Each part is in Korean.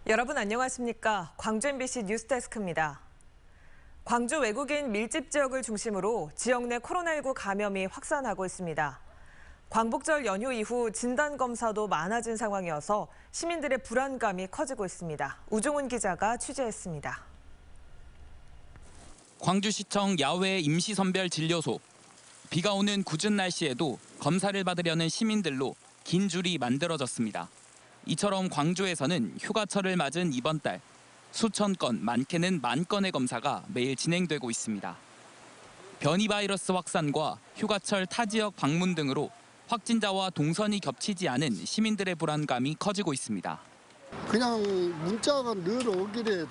여러분 안녕하십니까? 광주 MBC 뉴스데스크입니다. 광주 외국인 밀집 지역을 중심으로 지역 내 코로나19 감염이 확산하고 있습니다. 광복절 연휴 이후 진단검사도 많아진 상황이어서 시민들의 불안감이 커지고 있습니다. 우종훈 기자가 취재했습니다. 광주시청 야외 임시선별진료소. 비가 오는 궂은 날씨에도 검사를 받으려는 시민들로 긴 줄이 만들어졌습니다. 이처럼 광주에서는 휴가철을 맞은 이번 달 수천 건, 많게는 만 건의 검사가 매일 진행되고 있습니다. 변이 바이러스 확산과 휴가철 타 지역 방문 등으로 확진자와 동선이 겹치지 않은 시민들의 불안감이 커지고 있습니다. 그냥 문자가 늘 오길래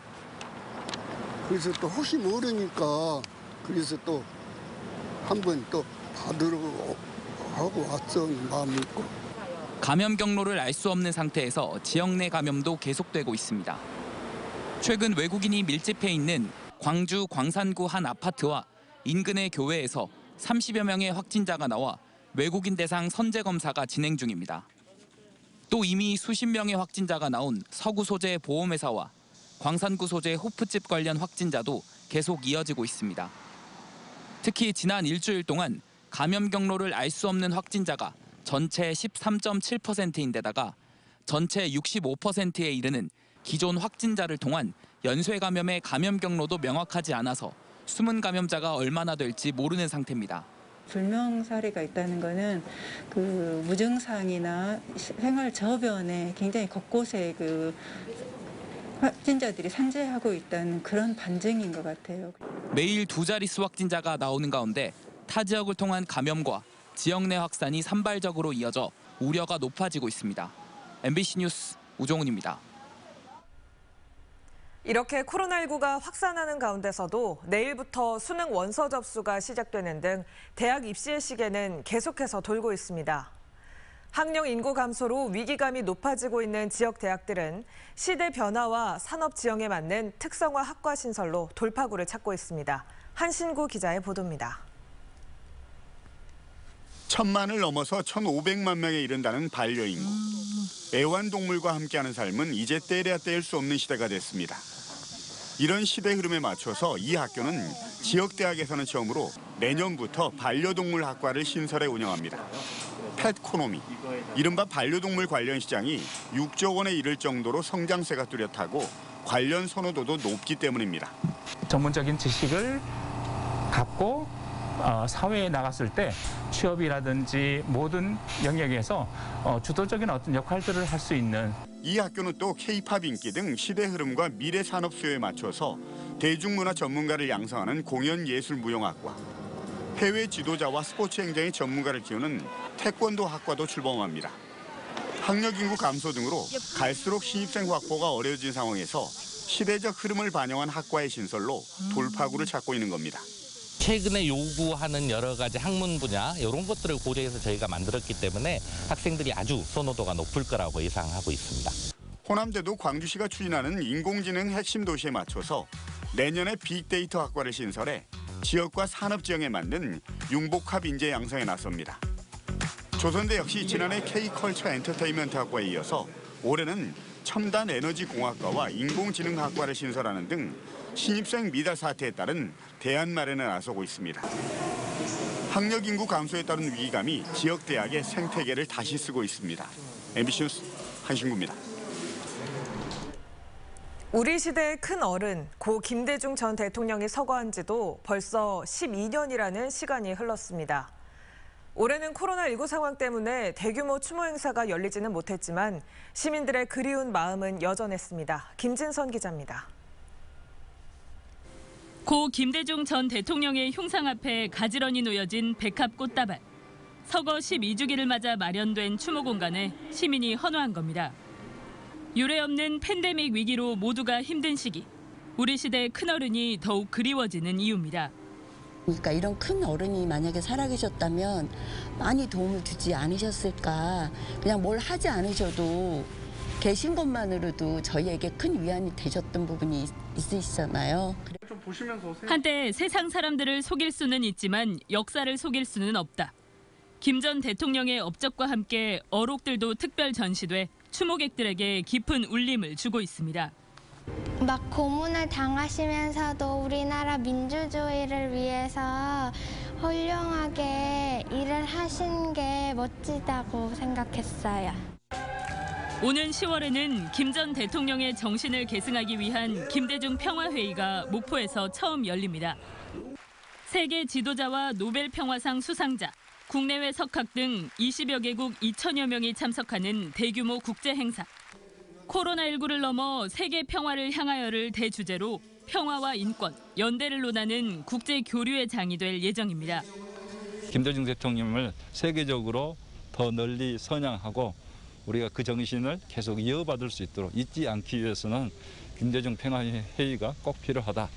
그래서 또 혹시 모르니까 그래서 또 한번 또 받으러 하고 왔어 마음이 있고. 감염 경로를 알 수 없는 상태에서 지역 내 감염도 계속되고 있습니다. 최근 외국인이 밀집해 있는 광주 광산구 한 아파트와 인근의 교회에서 30여 명의 확진자가 나와 외국인 대상 선제 검사가 진행 중입니다. 또 이미 수십 명의 확진자가 나온 서구 소재 보험회사와 광산구 소재 호프집 관련 확진자도 계속 이어지고 있습니다. 특히 지난 일주일 동안 감염 경로를 알 수 없는 확진자가 전체 13.7%인데다가 전체 65%에 이르는 기존 확진자를 통한 연쇄 감염의 감염 경로도 명확하지 않아서 숨은 감염자가 얼마나 될지 모르는 상태입니다. 불명 사례가 있다는 것은 그 무증상이나 생활 저변에 굉장히 곳곳에 그 확진자들이 산재하고 있다는 그런 반증인 것 같아요. 매일 두 자릿수 확진자가 나오는 가운데 타 지역을 통한 감염과 지역 내 확산이 산발적으로 이어져 우려가 높아지고 있습니다. MBC 뉴스 우종훈입니다. 이렇게 코로나19가 확산하는 가운데서도 내일부터 수능 원서 접수가 시작되는 등 대학 입시의 시계는 계속해서 돌고 있습니다. 학령 인구 감소로 위기감이 높아지고 있는 지역 대학들은 시대 변화와 산업 지형에 맞는 특성화 학과 신설로 돌파구를 찾고 있습니다. 한신구 기자의 보도입니다. 1,000만을 넘어서 1,500만 명에 이른다는 반려인구. 애완동물과 함께하는 삶은 이제 때려야 뗄 수 없는 시대가 됐습니다. 이런 시대 흐름에 맞춰서 이 학교는 지역 대학에서는 처음으로 내년부터 반려동물 학과를 신설해 운영합니다. 펫코노미, 이른바 반려동물 관련 시장이 6조 원에 이를 정도로 성장세가 뚜렷하고 관련 선호도도 높기 때문입니다. 전문적인 지식을 갖고 사회에 나갔을 때 취업이라든지 모든 영역에서 주도적인 어떤 역할들을 할 수 있는. 이 학교는 또 K-팝 인기 등 시대 흐름과 미래 산업 수요에 맞춰서 대중문화 전문가를 양성하는 공연예술무용학과, 해외 지도자와 스포츠 행정의 전문가를 키우는 태권도 학과도 출범합니다. 학력 인구 감소 등으로 갈수록 신입생 확보가 어려워진 상황에서 시대적 흐름을 반영한 학과의 신설로 돌파구를 찾고 있는 겁니다. 최근에 요구하는 여러 가지 학문 분야 이런 것들을 고려해서 저희가 만들었기 때문에 학생들이 아주 선호도가 높을 거라고 예상하고 있습니다. 호남대도 광주시가 추진하는 인공지능 핵심 도시에 맞춰서 내년에 빅데이터 학과를 신설해 지역과 산업 지형에 맞는 융복합 인재 양성에 나섭니다. 조선대 역시 지난해 K컬처 엔터테인먼트 학과에 이어서 올해는 첨단 에너지 공학과와 인공지능학과를 신설하는 등 신입생 미달 사태에 따른 대안 마련에 나서고 있습니다. 학력 인구 감소에 따른 위기감이 지역 대학의 생태계를 다시 쓰고 있습니다. MBC 뉴스 한신구입니다. 우리 시대의 큰 어른 고 김대중 전 대통령이 서거한 지도 벌써 12년이라는 시간이 흘렀습니다. 올해는 코로나19 상황 때문에 대규모 추모 행사가 열리지는 못했지만 시민들의 그리운 마음은 여전했습니다. 김진선 기자입니다. 고 김대중 전 대통령의 흉상 앞에 가지런히 놓여진 백합 꽃다발. 서거 12주기를 맞아 마련된 추모 공간에 시민이 헌화한 겁니다. 유례없는 팬데믹 위기로 모두가 힘든 시기. 우리 시대의 큰어른이 더욱 그리워지는 이유입니다. 그러니까 이런 큰 어른이 만약에 살아계셨다면 많이 도움을 주지 않으셨을까. 그냥 뭘 하지 않으셔도 계신 것만으로도 저희에게 큰 위안이 되셨던 부분이 있으시잖아요. 한때 세상 사람들을 속일 수는 있지만 역사를 속일 수는 없다. 김 전 대통령의 업적과 함께 어록들도 특별 전시돼 추모객들에게 깊은 울림을 주고 있습니다. 막 고문을 당하시면서도 우리나라 민주주의를 위해서 훌륭하게 일을 하신 게 멋지다고 생각했어요. 오는 10월에는 김 전 대통령의 정신을 계승하기 위한 김대중 평화회의가 목포에서 처음 열립니다. 세계 지도자와 노벨 평화상 수상자, 국내외 석학 등 20여 개국 2천여 명이 참석하는 대규모 국제 행사. 코로나19를 넘어 세계 평화를 향하여를 대주제로 평화와 인권, 연대를 논하는 국제 교류의 장이 될 예정입니다. 김대중 대통령을 세계적으로 더 널리 선양하고 우리가 그 정신을 계속 이어받을 수 있도록 잊지 않기 위해서는 김대중 평화회의가 꼭 필요하다.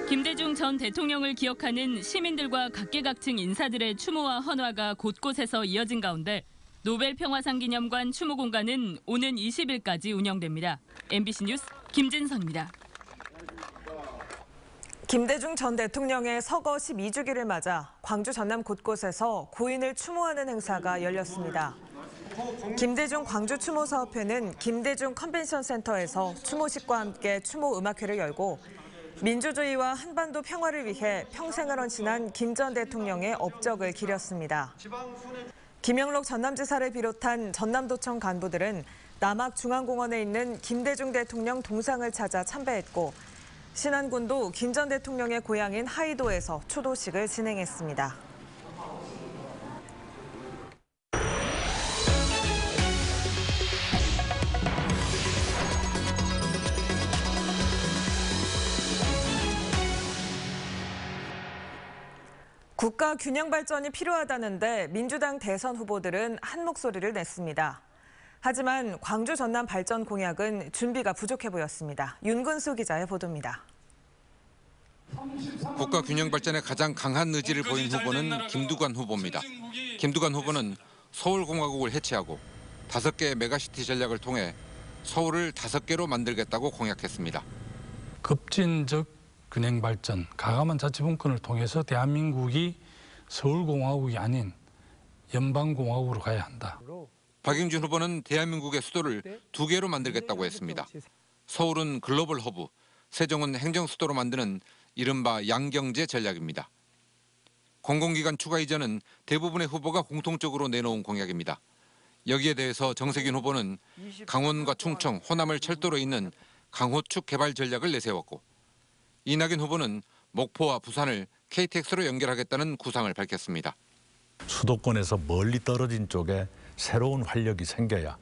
김대중 전 대통령을 기억하는 시민들과 각계각층 인사들의 추모와 헌화가 곳곳에서 이어진 가운데 노벨 평화상 기념관 추모공간은 오는 20일까지 운영됩니다. MBC 뉴스 김진성입니다. 김대중 전 대통령의 서거 12주기를 맞아 광주 전남 곳곳에서 고인을 추모하는 행사가 열렸습니다. 김대중 광주 추모사업회는 김대중 컨벤션 센터에서 추모식과 함께 추모 음악회를 열고 민주주의와 한반도 평화를 위해 평생을 헌신한 김 전 대통령의 업적을 기렸습니다. 김영록 전남지사를 비롯한 전남도청 간부들은 남학중앙공원에 있는 김대중 대통령 동상을 찾아 참배했고 신안군도 김 전 대통령의 고향인 하이도에서 추도식을 진행했습니다. 국가 균형 발전이 필요하다는데 민주당 대선 후보들은 한 목소리를 냈습니다. 하지만 광주 전남 발전 공약은 준비가 부족해 보였습니다. 윤근수 기자의 보도입니다. 국가 균형 발전에 가장 강한 의지를 보인 후보는 김두관 후보입니다. 김두관 후보는 서울공화국을 해체하고 5개의 메가시티 전략을 통해 서울을 5개로 만들겠다고 공약했습니다. 급진적 균형 발전, 가감한 자치분권을 통해서 대한민국이 서울공화국이 아닌 연방공화국으로 가야 한다. 박영준 후보는 대한민국의 수도를 2개로 만들겠다고 했습니다. 서울은 글로벌 허브, 세종은 행정수도로 만드는 이른바 양경제 전략입니다. 공공기관 추가 이전은 대부분의 후보가 공통적으로 내놓은 공약입니다. 여기에 대해서 정세균 후보는 강원과 충청, 호남을 철도로 잇는 강호축 개발 전략을 내세웠고 이낙연 후보는 목포와 부산을 KTX로 연결하겠다는 구상을 밝혔습니다. 수도권에서 멀리 떨어진 쪽에 새로운 활력이 생겨야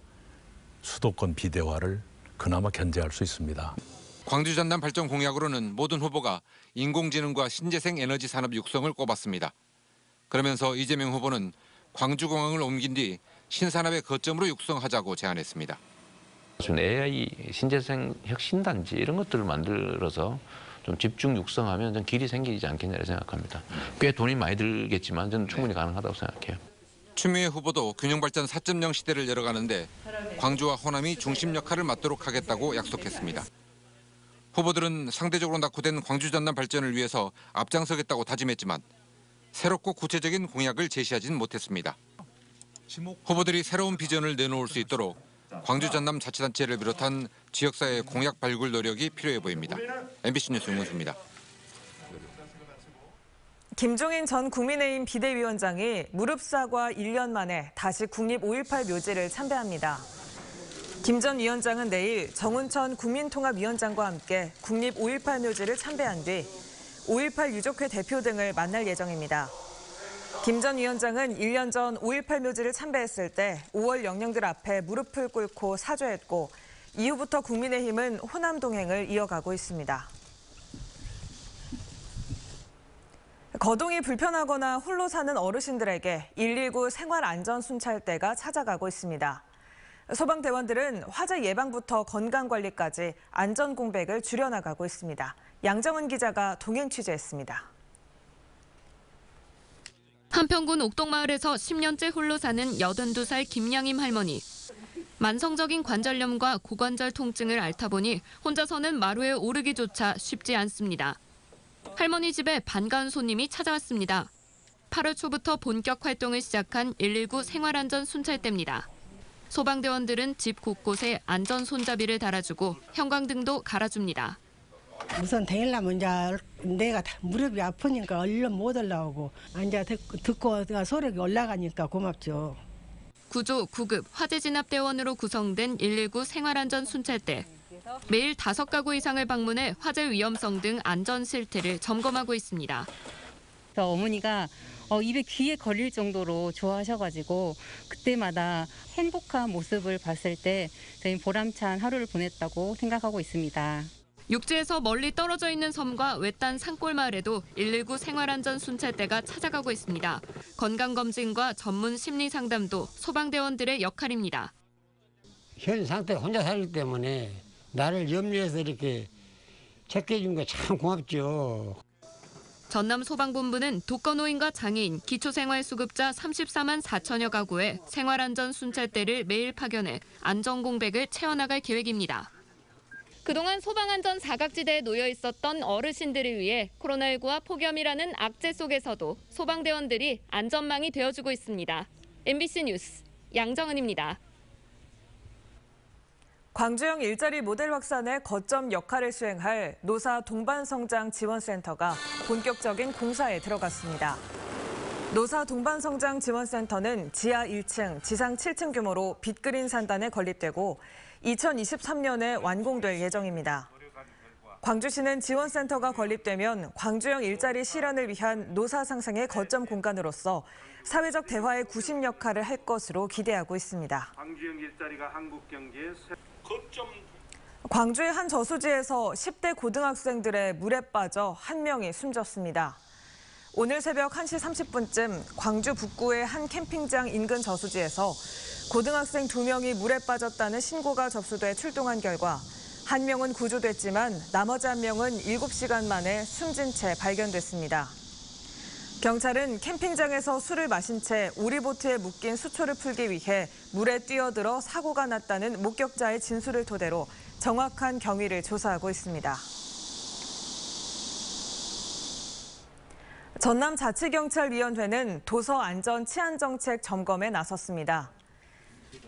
수도권 비대화를 그나마 견제할 수 있습니다. 광주 전남 발전 공약으로는 모든 후보가 인공지능과 신재생 에너지 산업 육성을 꼽았습니다. 그러면서 이재명 후보는 광주공항을 옮긴 뒤 신산업의 거점으로 육성하자고 제안했습니다. AI 신재생 혁신단지 이런 것들을 만들어서 좀 집중 육성하면 좀 길이 생기지 않겠냐 생각합니다. 꽤 돈이 많이 들겠지만 저는 충분히 가능하다고 생각해요. 추미애 후보도 균형발전 4.0 시대를 열어가는데 광주와 호남이 중심 역할을 맡도록 하겠다고 약속했습니다. 후보들은 상대적으로 낙후된 광주 전남 발전을 위해서 앞장서겠다고 다짐했지만 새롭고 구체적인 공약을 제시하진 못했습니다. 후보들이 새로운 비전을 내놓을 수 있도록 광주 전남 자치단체를 비롯한 지역사회의 공약 발굴 노력이 필요해 보입니다. MBC 뉴스 윤근수입니다. 김종인 전 국민의힘 비대위원장이 무릎 사과 1년 만에 다시 국립 5.18 묘지를 참배합니다. 김 전 위원장은 내일 정운천 국민통합위원장과 함께 국립 5.18 묘지를 참배한 뒤 5.18 유족회 대표 등을 만날 예정입니다. 김 전 위원장은 1년 전 5.18 묘지를 참배했을 때 5월 영령들 앞에 무릎을 꿇고 사죄했고 이후부터 국민의힘은 호남 동행을 이어가고 있습니다. 거동이 불편하거나 홀로 사는 어르신들에게 119 생활안전순찰대가 찾아가고 있습니다. 소방대원들은 화재 예방부터 건강관리까지 안전공백을 줄여나가고 있습니다. 양정은 기자가 동행 취재했습니다. 한평군 옥동마을에서 10년째 홀로 사는 82살 김양임 할머니. 만성적인 관절염과 고관절 통증을 앓다 보니 혼자서는 마루에 오르기조차 쉽지 않습니다. 할머니 집에 반가운 손님이 찾아왔습니다. 8월 초부터 본격 활동을 시작한 119 생활안전 순찰대입니다. 소방대원들은 집 곳곳에 안전 손잡이를 달아주고 형광등도 갈아줍니다. 우선 데리려면 이제 내가 무릎이 아프니까 얼른 못 올라오고 이제 듣고 소력이 올라가니까 고맙죠. 구조, 구급, 화재 진압 대원으로 구성된 119 생활안전 순찰대. 매일 5가구 이상을 방문해 화재 위험성 등 안전 실태를 점검하고 있습니다. 어머니가 입에 귀에 걸릴 정도로 좋아하셔가지고 그때마다 행복한 모습을 봤을 때 저희 보람찬 하루를 보냈다고 생각하고 있습니다. 육지에서 멀리 떨어져 있는 섬과 외딴 산골 마을에도 119 생활안전 순찰대가 찾아가고 있습니다. 건강검진과 전문 심리 상담도 소방대원들의 역할입니다. 현 상태 혼자 살기 때문에 나를 염려해서 이렇게 체크해 준 거 참 고맙죠. 전남 소방본부는 독거노인과 장애인, 기초생활수급자 34만 4천여 가구에 생활안전 순찰대를 매일 파견해 안전공백을 채워나갈 계획입니다. 그동안 소방안전 사각지대에 놓여 있었던 어르신들을 위해 코로나19와 폭염이라는 악재 속에서도 소방대원들이 안전망이 되어주고 있습니다. MBC 뉴스 양정은입니다. 광주형 일자리 모델 확산에 거점 역할을 수행할 노사 동반성장 지원센터가 본격적인 공사에 들어갔습니다. 노사 동반성장 지원센터는 지하 1층, 지상 7층 규모로 빅그린 산단에 건립되고 2023년에 완공될 예정입니다. 광주시는 지원센터가 건립되면 광주형 일자리 실현을 위한 노사 상생의 거점 공간으로서 사회적 대화의 구심 역할을 할 것으로 기대하고 있습니다. 광주형 일자리가 한국 경제의 광주의 한 저수지에서 10대 고등학생들의 물에 빠져 한 명이 숨졌습니다. 오늘 새벽 1시 30분쯤 광주 북구의 한 캠핑장 인근 저수지에서 고등학생 2명이 물에 빠졌다는 신고가 접수돼 출동한 결과 한 명은 구조됐지만 나머지 한 명은 7시간 만에 숨진 채 발견됐습니다. 경찰은 캠핑장에서 술을 마신 채 오리보트에 묶인 수초를 풀기 위해 물에 뛰어들어 사고가 났다는 목격자의 진술을 토대로 정확한 경위를 조사하고 있습니다. 전남자치경찰위원회는 도서안전 치안정책 점검에 나섰습니다.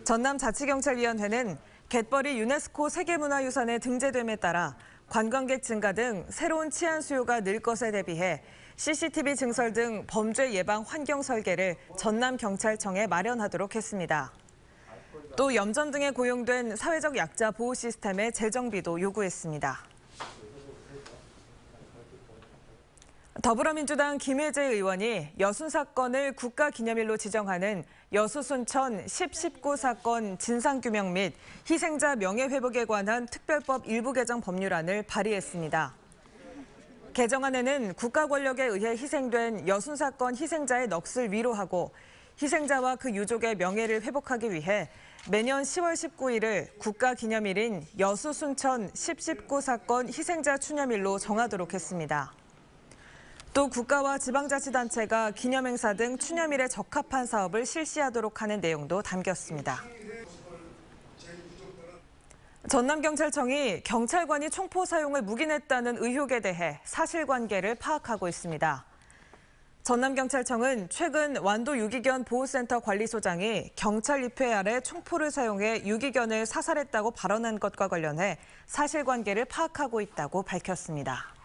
전남자치경찰위원회는 갯벌이 유네스코 세계문화유산에 등재됨에 따라 관광객 증가 등 새로운 치안 수요가 늘 것에 대비해 CCTV 증설 등 범죄 예방 환경 설계를 전남경찰청에 마련하도록 했습니다. 또 염전 등에 고용된 사회적 약자 보호 시스템의 재정비도 요구했습니다. 더불어민주당 김혜재 의원이 여순 사건을 국가기념일로 지정하는 여수순천 10.19 사건 진상규명 및 희생자 명예회복에 관한 특별법 일부 개정 법률안을 발의했습니다. 개정안에는 국가 권력에 의해 희생된 여순 사건 희생자의 넋을 위로하고 희생자와 그 유족의 명예를 회복하기 위해 매년 10월 19일을 국가기념일인 여수순천 10.19 사건 희생자 추념일로 정하도록 했습니다. 또 국가와 지방자치단체가 기념행사 등 추념일에 적합한 사업을 실시하도록 하는 내용도 담겼습니다. 전남경찰청이 경찰관이 총포 사용을 묵인했다는 의혹에 대해 사실관계를 파악하고 있습니다. 전남경찰청은 최근 완도 유기견 보호센터 관리소장이 경찰 입회 아래 총포를 사용해 유기견을 사살했다고 발언한 것과 관련해 사실관계를 파악하고 있다고 밝혔습니다.